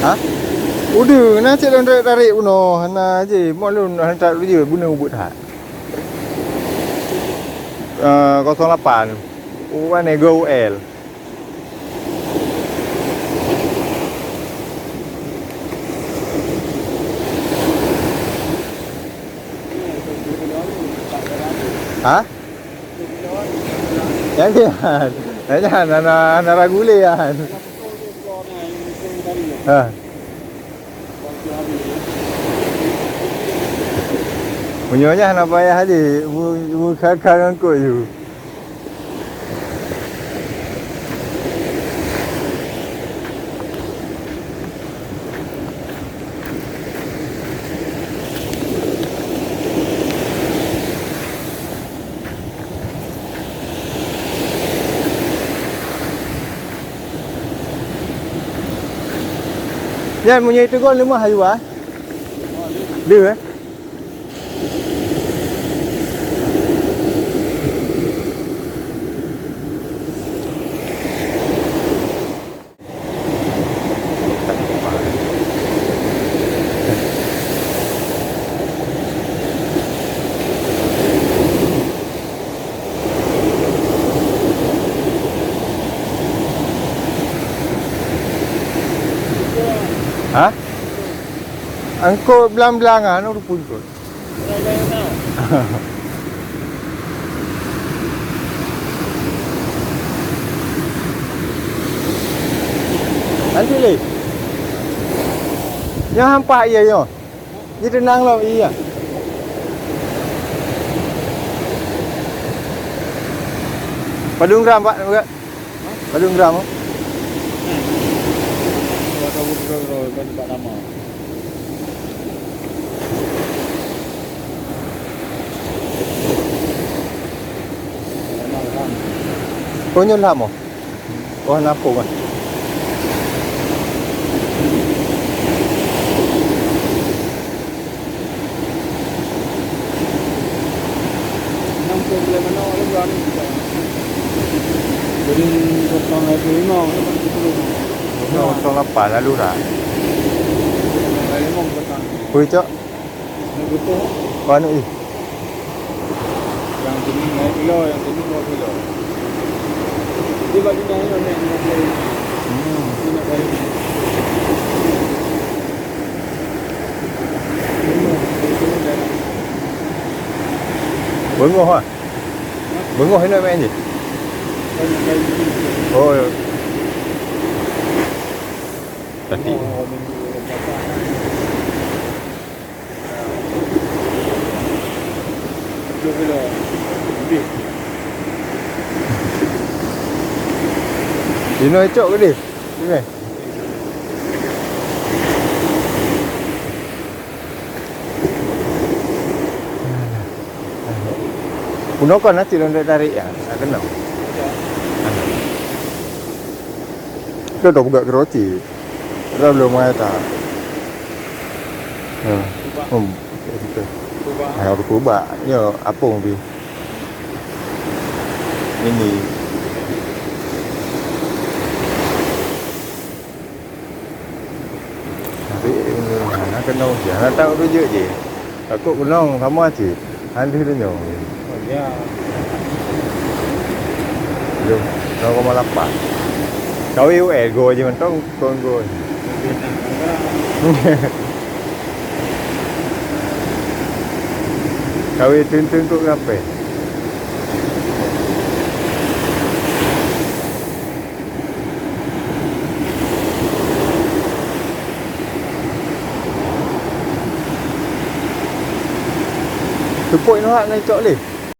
Ha? Udah, na cek long tarik uno, na je, mau lu hantar dia guna ubut hat. 08 Unego L. Ha? Jangan. Jangan anak ragu lian. Ha. Punyanya nak payah aje, kakak angkut je. Yan punya itu kau 5 hari ah. Dia Ha? Angkut belang-belangan orang pun kot. Nanti le. Yang hampa ia yo. Dia tenang lah iya. Padung gram Pak, enggak? Padung gram. Tempat lama. Kau nyolah mo? Oh nampung kan? Nampung boleh mana orang berani kita. Jadi kosong lagi 5 orang 08 lalu dah. Lemong petang. Kuih cok. Ini betul. Kau anu ih. Yang ini 9 kilo, yang ini 2 kilo. Dia bagi naik ni. Ini nak balik. Bengok ah. Bengok ni main je. Oh. Tadi. Dino ecok ke dia? Ni. Puno kan nanti long tarik ya, nak kena. Kita dah buka keroci. Dah belum mai tak. Kita. Harus kubak. Ya, apung bi. Ini. Tapi nak kena jangan tahu rujuk je. Takut gunung sama je. Handis dia nyong. Oh ya. Jom, 0,8. Kau UL go je mentong kon go. Kau tun kok ngapai? Tepuk nak naik cok leh.